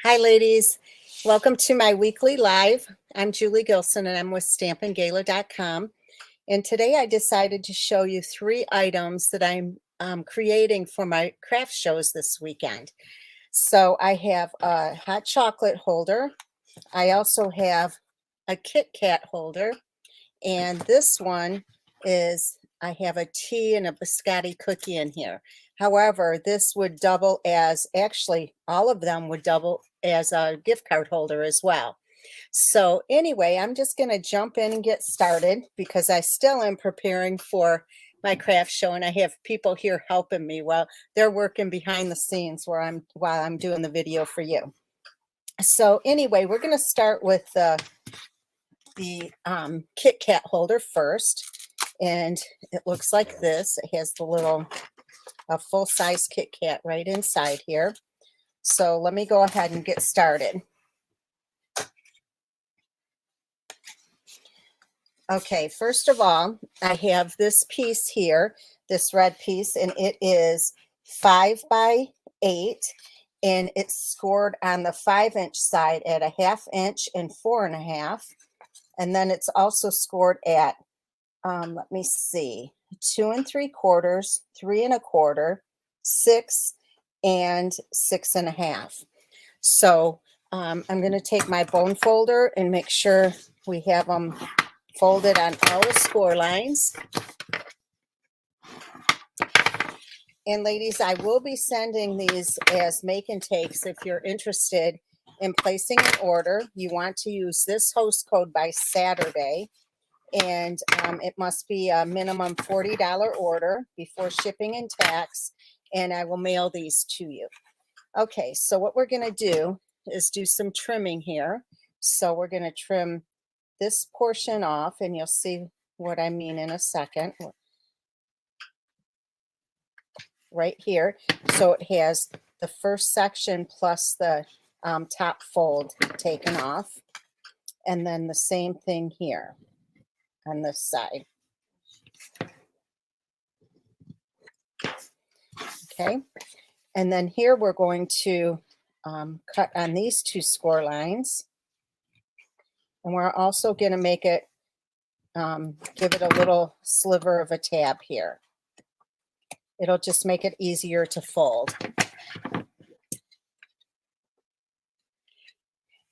Hi, ladies. Welcome to my weekly live. I'm Julie Gilson, and I'm with StampinGala.com. And today I decided to show you 3 items that I'm creating for my craft shows this weekend. So I have a hot chocolate holder. I also have a KitKat holder. And this one is, I have a tea and a biscotti cookie in here. However, this would double as, actually, all of them would double as a gift card holder as well. So anyway, I'm just going to jump in and get started because I still am preparing for my craft show, and I have people here helping me while they're working behind the scenes while I'm doing the video for you. So anyway, we're going to start with the KitKat holder first, and it looks like this. It has the little full-size KitKat right inside here. So let me go ahead and get started. Okay, first of all, I have this piece here, this red piece, and it is 5 by 8, and it's scored on the 5-inch side at a 1/2 inch and 4.5. And then it's also scored at, let me see, 2 3/4, 3 1/4, 6, and 6.5. So I'm going to take my bone folder and make sure we have them folded on all the score lines. And ladies, I will be sending these as make and takes. If you're interested in placing an order, you want to use this host code by Saturday, and it must be a minimum $40 order before shipping and tax, and I will mail these to you. Okay, so what we're going to do is do some trimming here. So we're going to trim this portion off, and you'll see what I mean in a second. Right here. So it has the first section plus the top fold taken off. And then the same thing here on this side. Okay. And then here we're going to cut on these 2 score lines. And we're also going to make it, give it a little sliver of a tab here. It'll just make it easier to fold.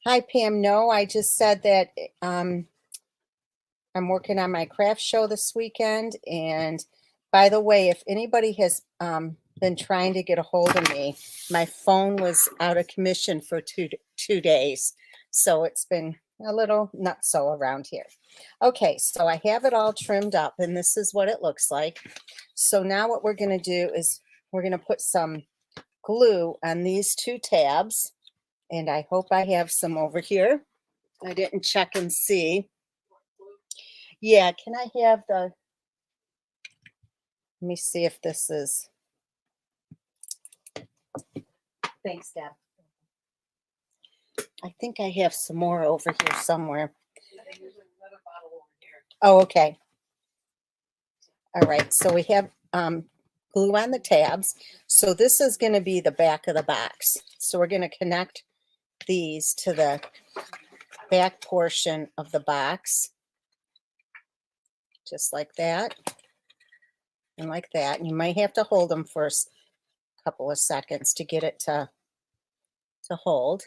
Hi, Pam. No, I just said that I'm working on my craft show this weekend. And by the way, if anybody has been trying to get a hold of me, my phone was out of commission for two days. So it's been a little nutso around here. Okay, so I have it all trimmed up, and this is what it looks like. So now what we're going to do is we're going to put some glue on these 2 tabs, and I hope I have some over here. I didn't check and see. Yeah, can I have the, let me see if this is, thanks, Deb. I think I have some more over here somewhere. Oh, okay. All right, so we have glue on the tabs. So this is going to be the back of the box. So we're going to connect these to the back portion of the box, just like that, and like that. And you might have to hold them for a couple of seconds to get it to hold.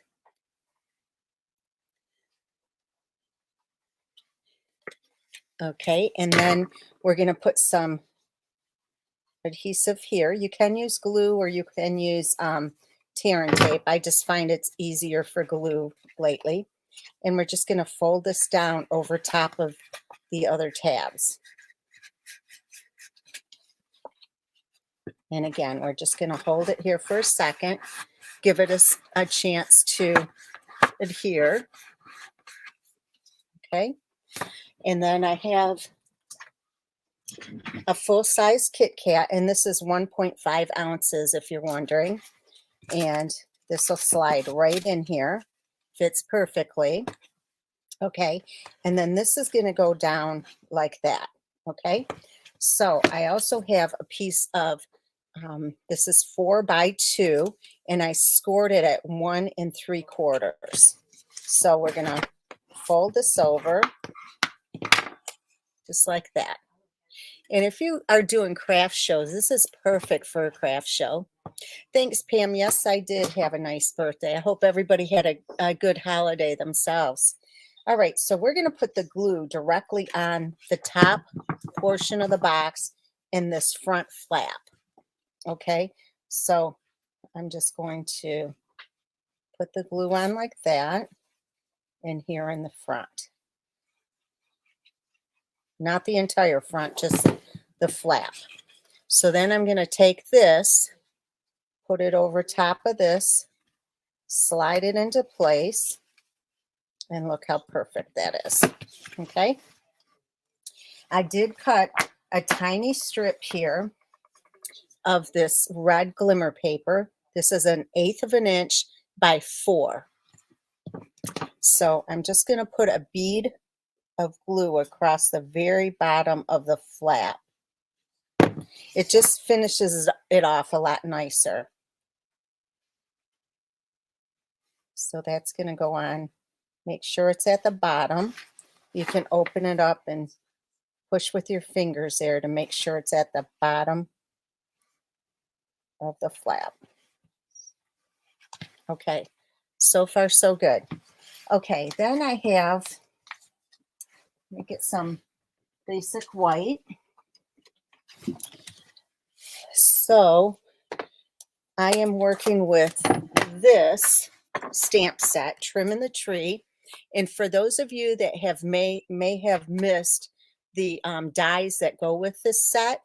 Okay, and then we're going to put some adhesive here. You can use glue or you can use tear and tape. I just find it's easier for glue lately. And we're just going to fold this down over top of the other tabs. And again, we're just going to hold it here for a second, give it a chance to adhere. Okay. And then I have a full-size KitKat, and this is 1.5 ounces if you're wondering. And this will slide right in here, fits perfectly. Okay, and then this is going to go down like that. Okay, so I also have a piece of This is 4 by 2, and I scored it at 1 3/4. So we're going to fold this over just like that. And if you are doing craft shows, this is perfect for a craft show. Thanks, Pam. Yes, I did have a nice birthday. I hope everybody had a good holiday themselves. All right, so we're going to put the glue directly on the top portion of the box in this front flap. Okay, so I'm just going to put the glue on like that, and here in the front. Not the entire front, just the flap. So then I'm going to take this, put it over top of this, slide it into place, and look how perfect that is. Okay. I did cut a tiny strip here of this red glimmer paper. This is 1/8 of an inch by 4. So I'm just going to put a bead of glue across the very bottom of the flap. It just finishes it off a lot nicer. So that's going to go on. Make sure it's at the bottom. You can open it up and push with your fingers there to make sure it's at the bottom of the flap. Okay, so far so good. Okay, then I have, let me get some basic white. So I am working with this stamp set, Trimming the Tree. And for those of you that have may have missed the dies that go with this set,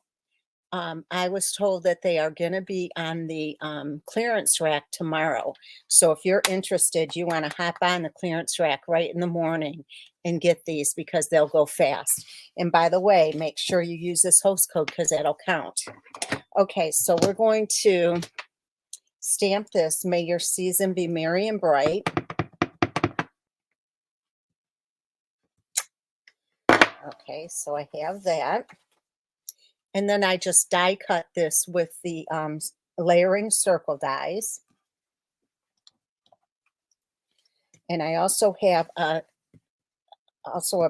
I was told that they are going to be on the clearance rack tomorrow. So if you're interested, you want to hop on the clearance rack right in the morning and get these because they'll go fast. And by the way, make sure you use this host code because that'll count. Okay, so we're going to stamp this, May Your Season Be Merry and Bright. Okay, so I have that. And then I just die cut this with the layering circle dies. And I also have a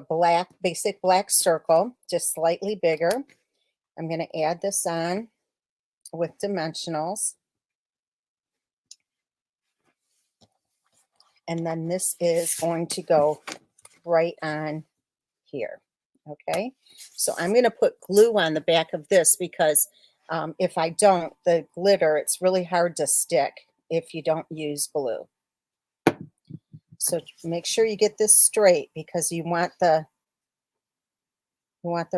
black, basic black circle, just slightly bigger. I'm going to add this on with dimensionals. And then this is going to go right on here. Okay, so I'm going to put glue on the back of this because if I don't, the glitter, it's really hard to stick if you don't use glue. So make sure you get this straight because you want the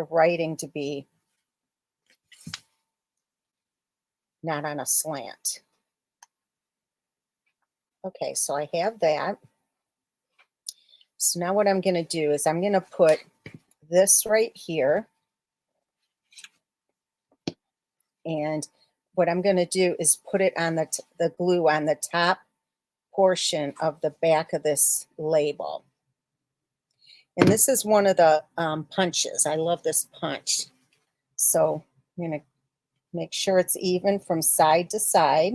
writing to be not on a slant. Okay, so I have that. So now what I'm going to do is I'm going to put this right here. And what I'm going to do is put it on the glue on the top portion of the back of this label. And this is one of the punches. I love this punch. So I'm going to make sure it's even from side to side.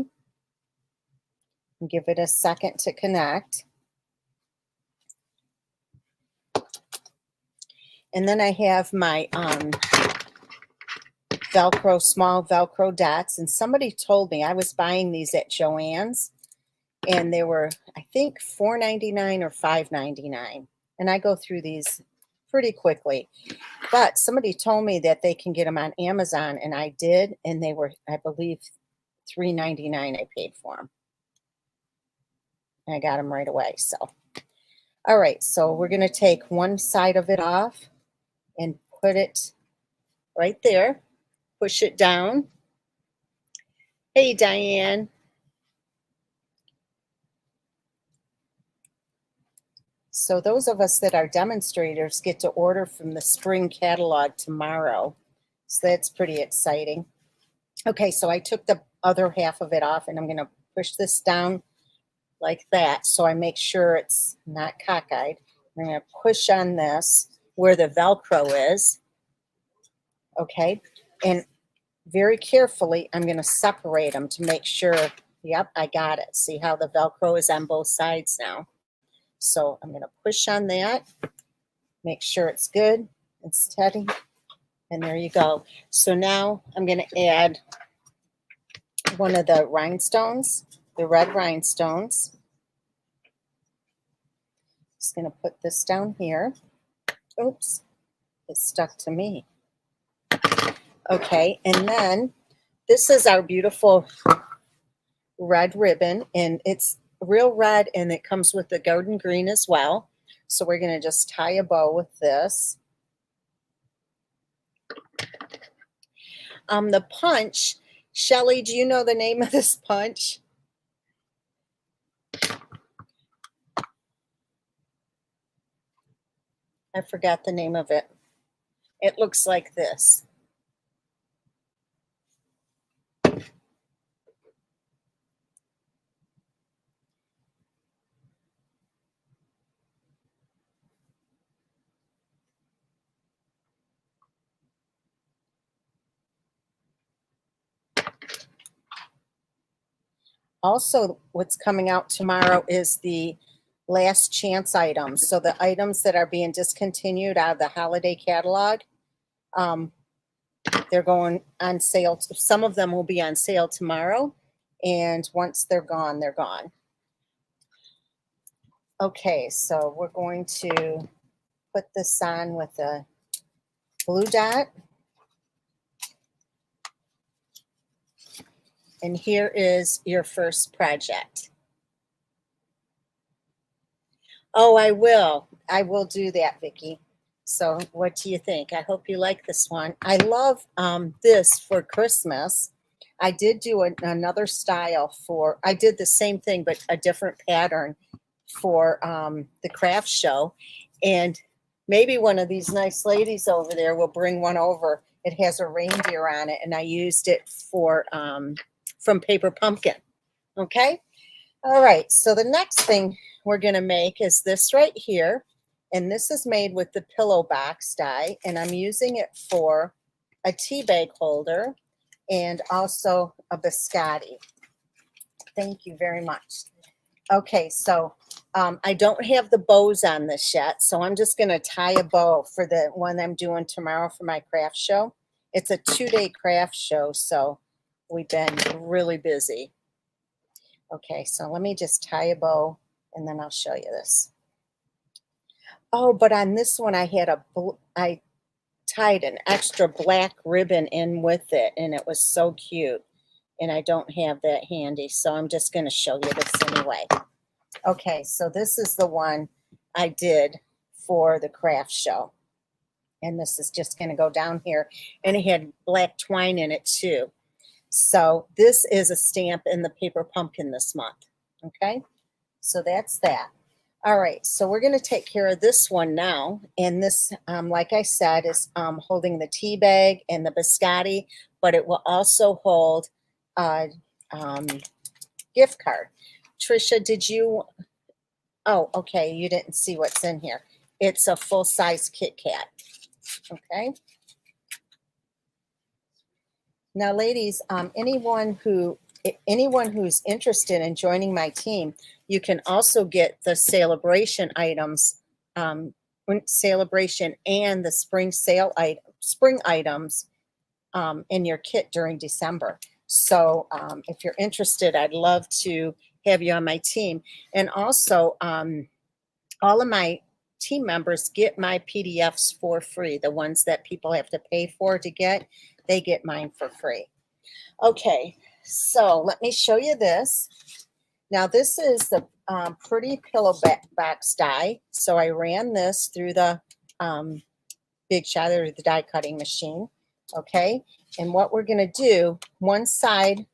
And give it a second to connect. And then I have my small Velcro dots. And somebody told me, I was buying these at Joann's, and they were, I think, $4.99 or $5.99. And I go through these pretty quickly. But somebody told me that they can get them on Amazon, and I did, and they were, I believe, $3.99 I paid for them. And I got them right away. So, all right, so we're going to take one side of it off and put it right there. Push it down. Hey, Diane. So those of us that are demonstrators get to order from the spring catalog tomorrow. So that's pretty exciting. Okay, so I took the other half of it off, and I'm going to push this down like that so I make sure it's not cockeyed. I'm going to push on this where the Velcro is. Okay, and very carefully, I'm going to separate them to make sure, yep, I got it. See how the Velcro is on both sides now. So I'm going to push on that, make sure it's good and steady, and there you go. So now I'm going to add one of the rhinestones, the red rhinestones. Just going to put this down here. Oops, it stuck to me. Okay, and then this is our beautiful red ribbon, and it's real red, and it comes with the garden green as well. So we're going to just tie a bow with this. The punch, Shelly, do you know the name of this punch? I forgot the name of it. It looks like this. Also, what's coming out tomorrow is the last chance items. So the items that are being discontinued out of the holiday catalog, they're going on sale. Some of them will be on sale tomorrow, and once they're gone, they're gone. Okay, so we're going to put this on with a blue dot. And here is your first project. Oh, I will. I will do that, Vicki. So what do you think? I hope you like this one. I love this for Christmas. I did do another style for, I did the same thing, but a different pattern for the craft show. And maybe one of these nice ladies over there will bring one over. It has a reindeer on it, and I used it for from Paper Pumpkin. Okay. All right. So the next thing we're going to make is this right here. And this is made with the pillow box die. And I'm using it for a tea bag holder and also a biscotti. Thank you very much. Okay. So I don't have the bows on this yet. So I'm just going to tie a bow for the one I'm doing tomorrow for my craft show. It's a 2-day craft show. So we've been really busy. Okay, so let me just tie a bow, and then I'll show you this. Oh, but on this one, I tied an extra black ribbon in with it, and it was so cute. And I don't have that handy, so I'm just going to show you this anyway. Okay, so this is the one I did for the craft show. And this is just going to go down here, and it had black twine in it too. So this is a stamp in the Paper Pumpkin this month. Okay, so that's that. All right, so we're going to take care of this one now. And this, like I said, is holding the tea bag and the biscotti, but it will also hold a gift card. Trisha, did you? Oh, okay, you didn't see what's in here. It's a full-size KitKat. Okay. Now, ladies, anyone who's interested in joining my team, you can also get the celebration items, celebration and the spring items in your kit during December. So if you're interested, I'd love to have you on my team. And also, all of my team members get my PDFs for free. The ones that people have to pay for to get, they get mine for free. Okay, so let me show you this. Now this is the pretty pillow box die. So I ran this through the Big Shot or the die cutting machine. Okay, and what we're going to do, one side,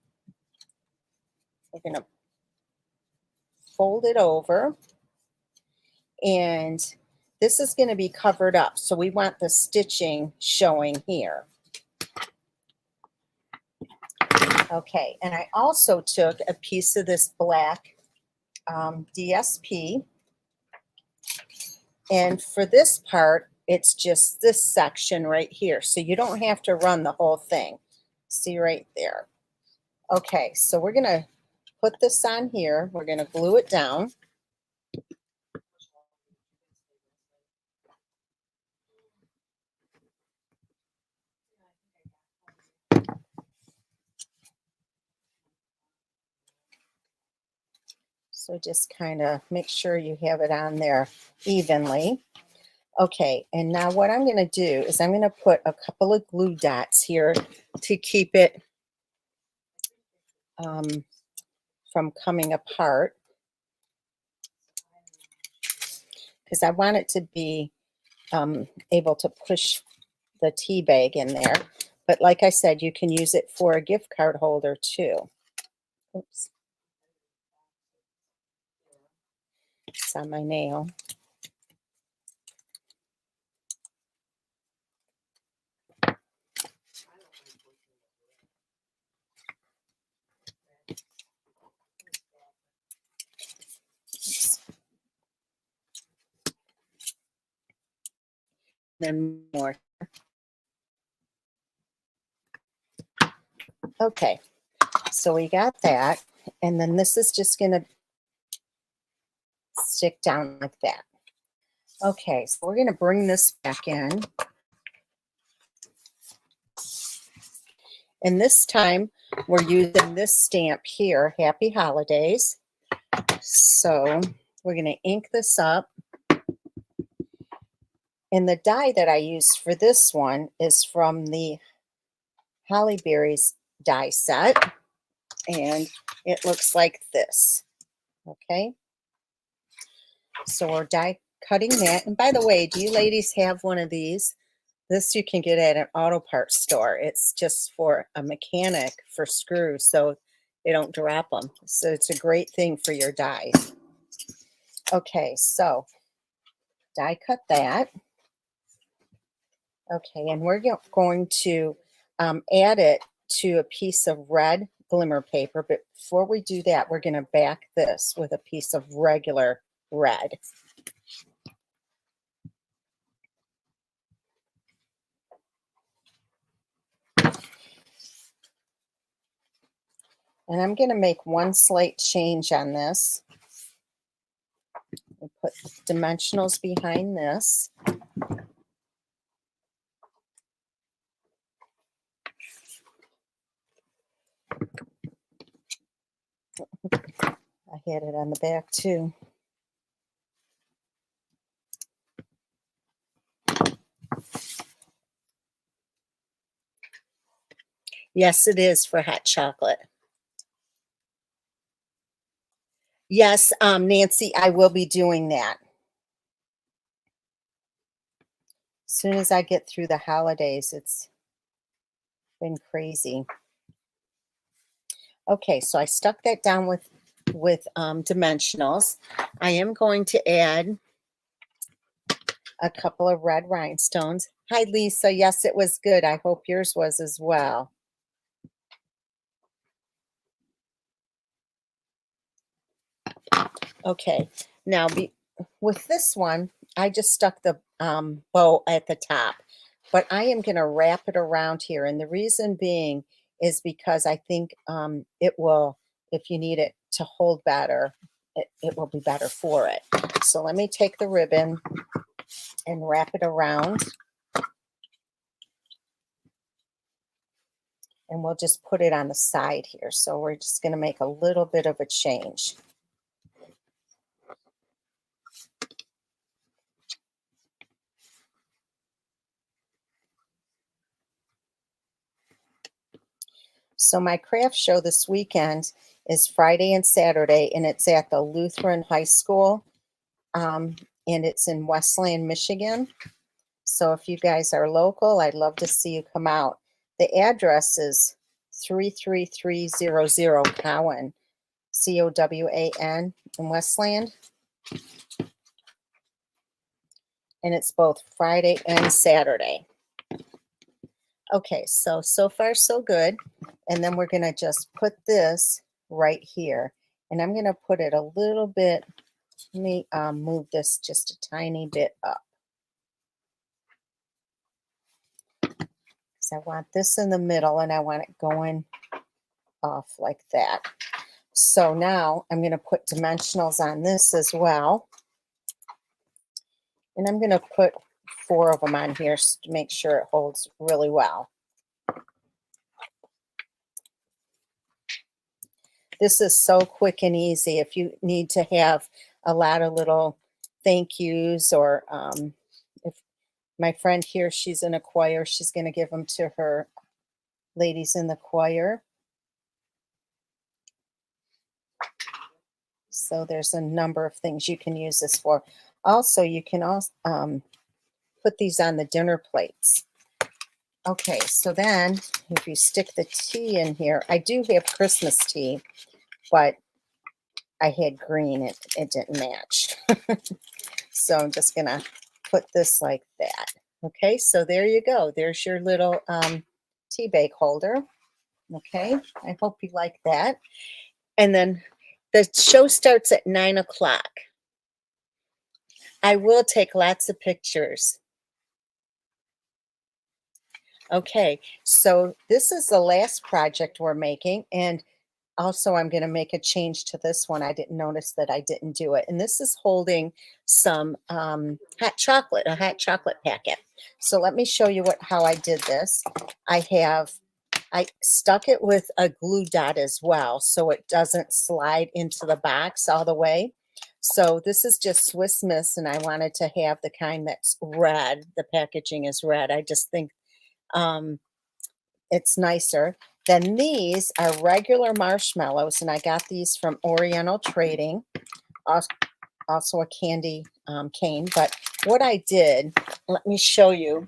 we're going to fold it over, and this is going to be covered up. So we want the stitching showing here. Okay, and I also took a piece of this black DSP, and for this part, it's just this section right here. So you don't have to run the whole thing. See right there. Okay, so we're going to put this on here. We're going to glue it down. So just kind of make sure you have it on there evenly. Okay, and now what I'm going to do is I'm going to put a couple of glue dots here to keep it from coming apart, because I want it to be able to push the tea bag in there. But like I said, you can use it for a gift card holder too. Oops. It's on my nail. Oops. Then more. Okay, so we got that. And then this is just going to stick down like that. Okay, so we're going to bring this back in. And this time we're using this stamp here, Happy Holidays. So we're going to ink this up. And the die that I used for this one is from the Holly Berries die set. And it looks like this. Okay. So we're die cutting that. And by the way, do you ladies have one of these? This you can get at an auto parts store. It's just for a mechanic for screws so they don't drop them. So it's a great thing for your dies. Okay, so die cut that. Okay, and we're going to add it to a piece of red glimmer paper. But before we do that, we're going to back this with a piece of regular red. And I'm going to make one slight change on this. We'll put dimensionals behind this. I had it on the back too. Yes, it is for hot chocolate. Yes, Nancy, I will be doing that. As soon as I get through the holidays, it's been crazy. Okay, so I stuck that down with dimensionals. I am going to add a couple of red rhinestones. Hi, Lisa. Yes, it was good. I hope yours was as well. Okay, now with this one, I just stuck the bow at the top, but I am going to wrap it around here. And the reason being is because I think it will, if you need it to hold better, it will be better for it. So let me take the ribbon and wrap it around. And we'll just put it on the side here. So we're just going to make a little bit of a change. So my craft show this weekend is Friday and Saturday, and it's at the Lutheran High School, and it's in Westland, Michigan. So if you guys are local, I'd love to see you come out. The address is 33300 Cowan, Cowan in Westland. And it's both Friday and Saturday. Okay, so far so good. And then we're going to just put this right here. And I'm going to put it a little bit, let me move this just a tiny bit up. I want this in the middle and I want it going off like that. So now I'm going to put dimensionals on this as well. And I'm going to put 4 of them on here to make sure it holds really well. This is so quick and easy if you need to have a lot of little thank yous, or if my friend here, she's in a choir, she's going to give them to her ladies in the choir. So there's a number of things you can use this for. Also, you can also put these on the dinner plates. Okay, so then if you stick the tea in here, I do have Christmas tea, but I had green, it didn't match. So I'm just gonna put this like that. Okay, so there you go. There's your little tea bag holder. Okay, I hope you like that. And then the show starts at 9 o'clock. I will take lots of pictures. Okay, so this is the last project we're making, and also I'm going to make a change to this one. I didn't notice that I didn't do it. And this is holding some hot chocolate, a hot chocolate packet. So let me show you how I did this. I stuck it with a glue dot as well, so it doesn't slide into the box all the way. So this is just Swiss Miss, and I wanted to have the kind that's red. The packaging is red. I just think it's nicer. Then these are regular marshmallows, and I got these from Oriental Trading, also a candy cane. But what I did, let me show you.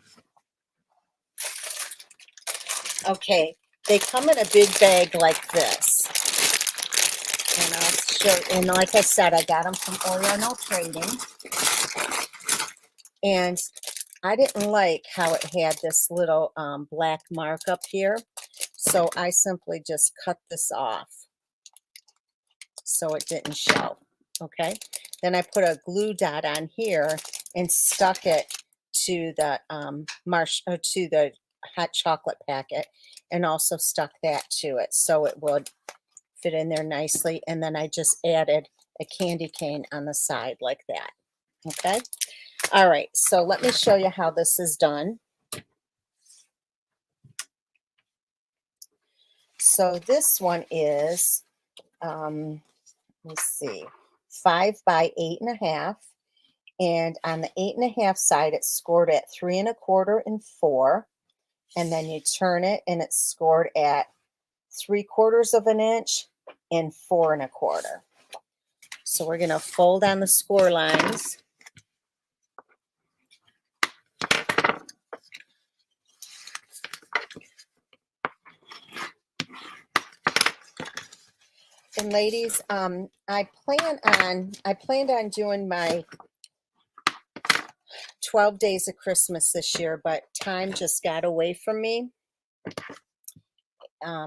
Okay, they come in a big bag like this. And I'll show, and like I said, I got them from Oriental Trading. And I didn't like how it had this little black mark up here. So I simply just cut this off so it didn't show. Okay. Then I put a glue dot on here and stuck it to the to the hot chocolate packet, and also stuck that to it so it would fit in there nicely. And then I just added a candy cane on the side like that. Okay. All right. So let me show you how this is done. So this one is, let's see, 5 by 8.5. And on the 8.5 side, it's scored at 3 1/4 and 4. And then you turn it and it's scored at 3/4 of an inch and 4 1/4. So we're going to fold on the score lines. And ladies, I planned on doing my 12 days of Christmas this year, but time just got away from me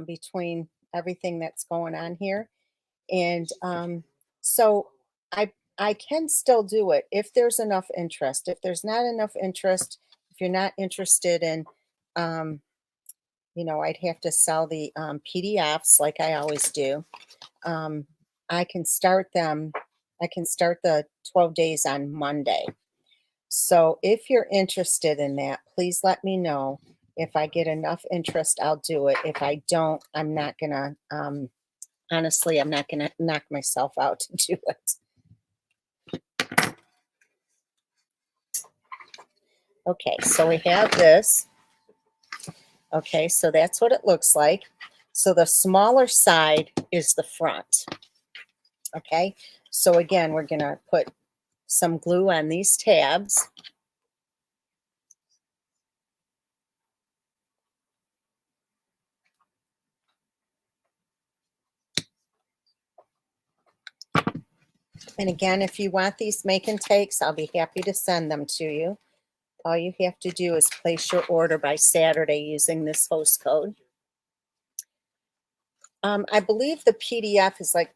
between everything that's going on here. And so I can still do it if there's enough interest. If there's not enough interest, if you're not interested in, you know, I'd have to sell the PDFs like I always do. I can start them. I can start the 12 days on Monday. So if you're interested in that, please let me know. If I get enough interest, I'll do it. If I don't, I'm not going to, honestly, I'm not going to knock myself out to do it. Okay, so we have this. Okay, so that's what it looks like. So the smaller side is the front. Okay, so again, we're going to put some glue on these tabs. And again, if you want these make and takes, I'll be happy to send them to you. All you have to do is place your order by Saturday using this host code. I believe the PDF is like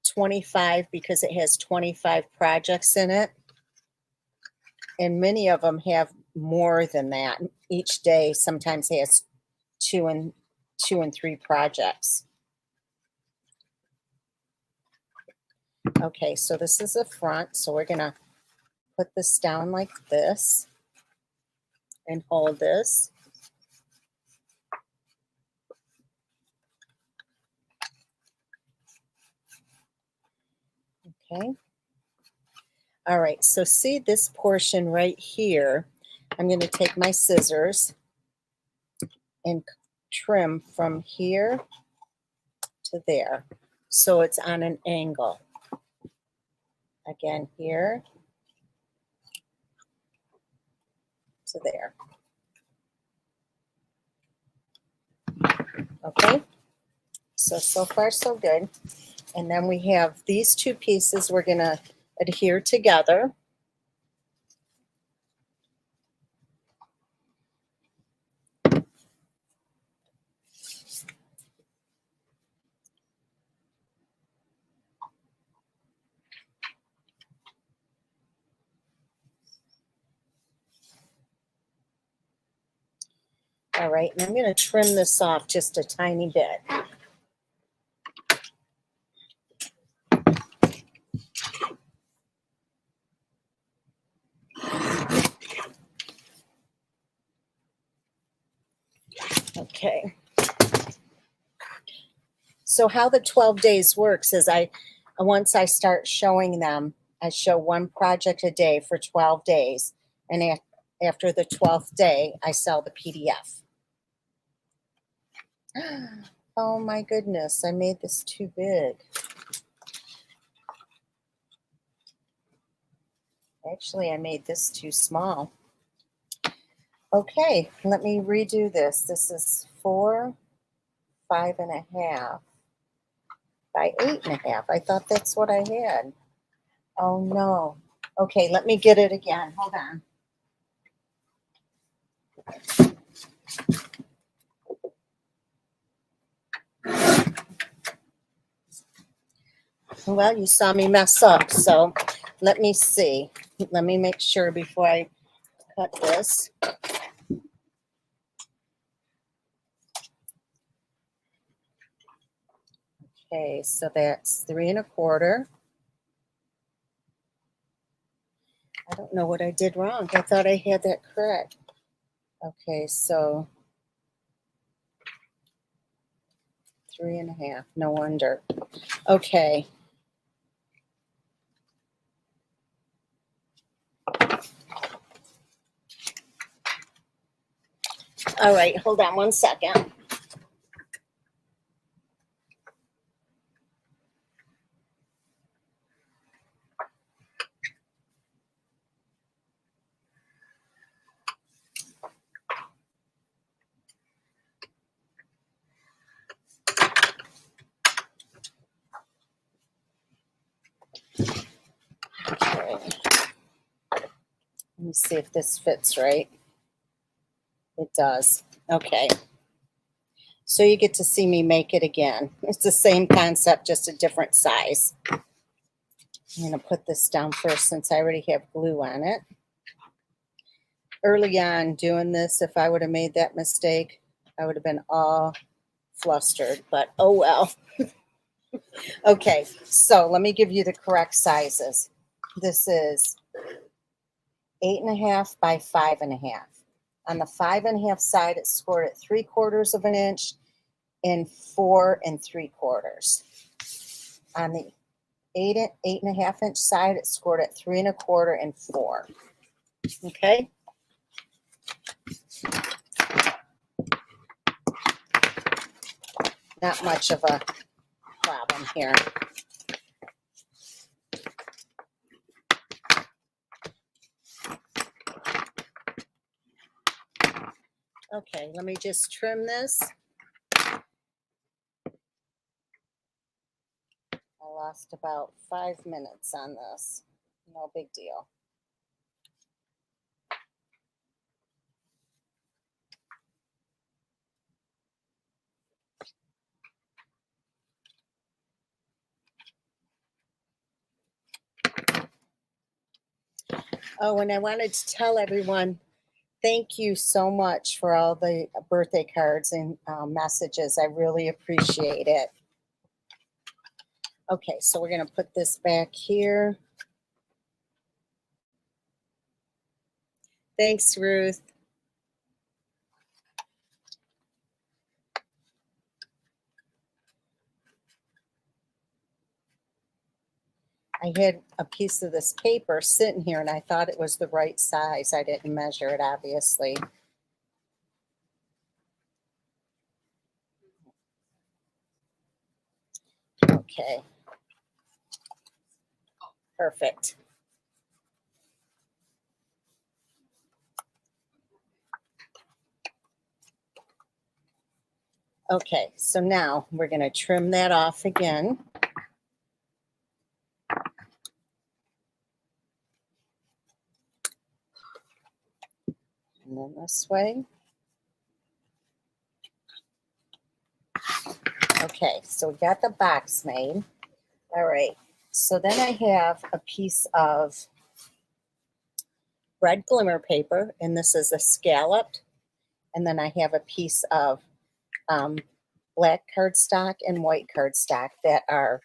25 because it has 25 projects in it. And many of them have more than that. Each day sometimes has two and three projects. Okay, so this is the front. So we're gonna put this down like this and hold this. Okay. All right, so see this portion right here. I'm going to take my scissors and trim from here to there. So it's on an angle. Again, here to there. Okay, so far so good. And then we have these two pieces we're going to adhere together. All right, and I'm going to trim this off just a tiny bit. Okay. So how the 12 days works is once I start showing them, I show one project a day for 12 days. And after the 12th day, I sell the PDF. Oh my goodness, I made this too big. Actually, I made this too small. Okay, let me redo this. This is 4, 5.5 by 8.5. I thought that's what I had. Oh no. Okay, let me get it again. Hold on. Well, you saw me mess up, so let me see. Let me make sure before I cut this. Okay, so that's 3 1/4. I don't know what I did wrong. I thought I had that correct. Okay, so 3.5. No wonder. Okay. All right, hold on one second. Okay. Let me see if this fits right. It does. Okay. So you get to see me make it again. It's the same concept, just a different size. I'm going to put this down first since I already have glue on it. Early on doing this, if I would have made that mistake, I would have been all flustered, but oh well. Okay, so let me give you the correct sizes. This is 8.5 by 5.5. On the 5.5 side, it's scored at 3/4 of an inch and 4 3/4. On the 8.5 inch side, it's scored at 3 1/4 and 4. Okay. Not much of a problem here. Okay, let me just trim this. I lost about 5 minutes on this. No big deal. Oh, and I wanted to tell everyone Thank you so much for all the birthday cards and messages. I really appreciate it. Okay, so we're going to put this back here. Thanks, Ruth. I had a piece of this paper sitting here and I thought it was the right size. I didn't measure it, obviously. Okay. Perfect. Okay, so now we're going to trim that off again. And then this way. Okay, so we got the box made. All right, so then I have a piece of red glimmer paper, and this is a scalloped. And then I have a piece of black cardstock and white cardstock that are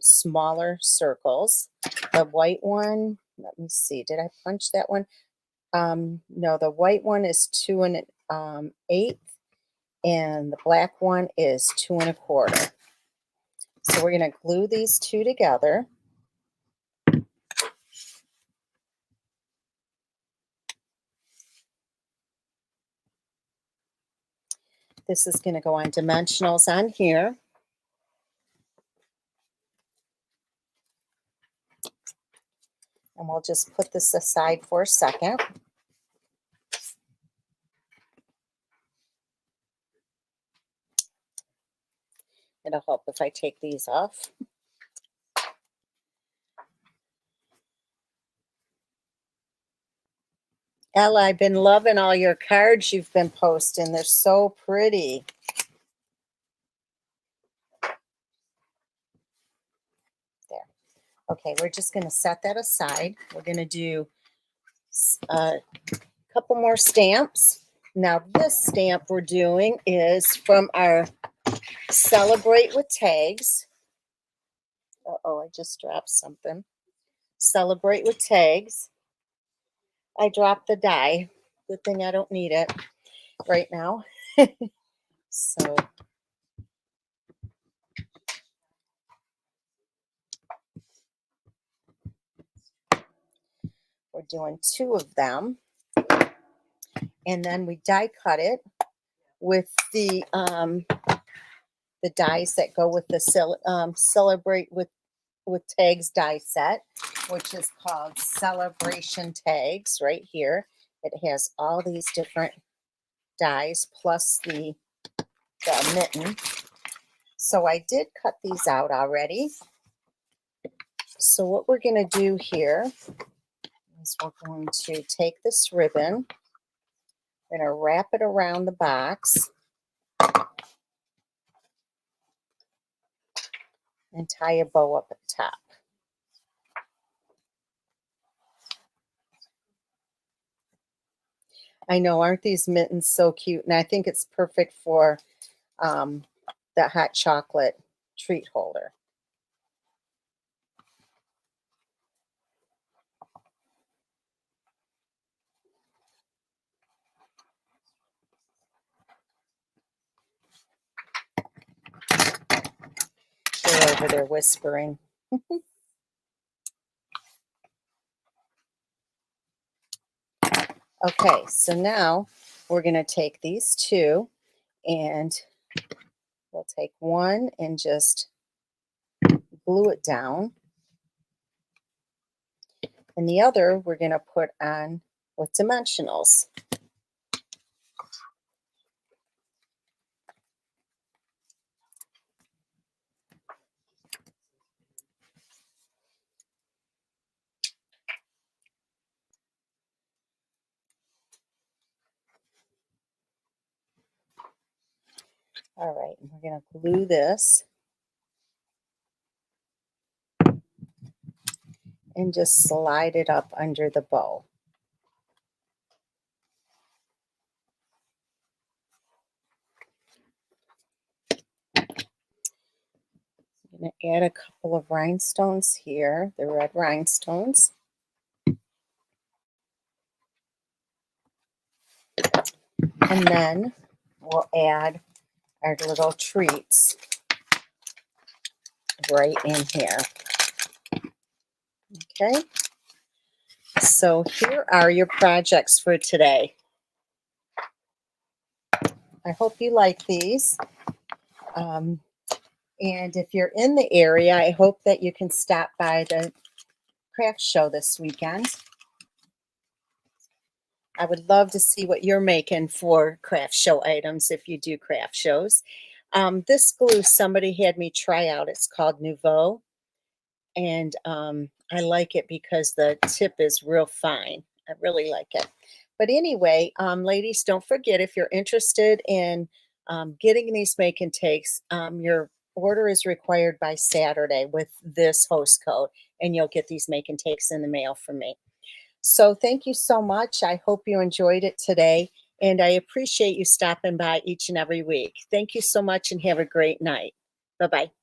smaller circles. The white one, let me see, did I punch that one? No, the white one is 2 1/8, and the black one is 2 1/4. So we're going to glue these two together. This is going to go on dimensionals on here. And we'll just put this aside for a second. It'll help if I take these off. Ella, I've been loving all your cards you've been posting. They're so pretty. There. Okay, we're just going to set that aside. We're going to do a couple more stamps. Now, this stamp we're doing is from our Celebrate with Tags. Uh-oh, I just dropped something. Celebrate with Tags. I dropped the die. Good thing I don't need it right now. So we're doing 2 of them. And then we die cut it with the dies that go with the Celebrate with Tags die set, which is called Celebration Tags right here. It has all these different dies plus the mitten. So I did cut these out already. So what we're going to do here is we're going to take this ribbon, we're going to wrap it around the box and tie a bow up at the top. I know, aren't these mittens so cute? And I think it's perfect for the hot chocolate treat holder. They're over there whispering. Okay, so now we're going to take these 2 and we'll take one and just glue it down. And the other we're going to put on with dimensionals. All right, and we're going to glue this and just slide it up under the bow. going to add a couple of rhinestones here, the red rhinestones. And then we'll add our little treats right in here. Okay, so here are your projects for today. I hope you like these. And if you're in the area, I hope that you can stop by the craft show this weekend. I would love to see what you're making for craft show items if you do craft shows. This glue somebody had me try out. It's called Nouveau. And I like it because the tip is real fine. I really like it. But anyway, ladies, don't forget, if you're interested in getting these make and takes, your order is required by Saturday with this host code, and you'll get these make and takes in the mail from me. So thank you so much. I hope you enjoyed it today, and I appreciate you stopping by each and every week. Thank you so much, and have a great night. Bye-bye.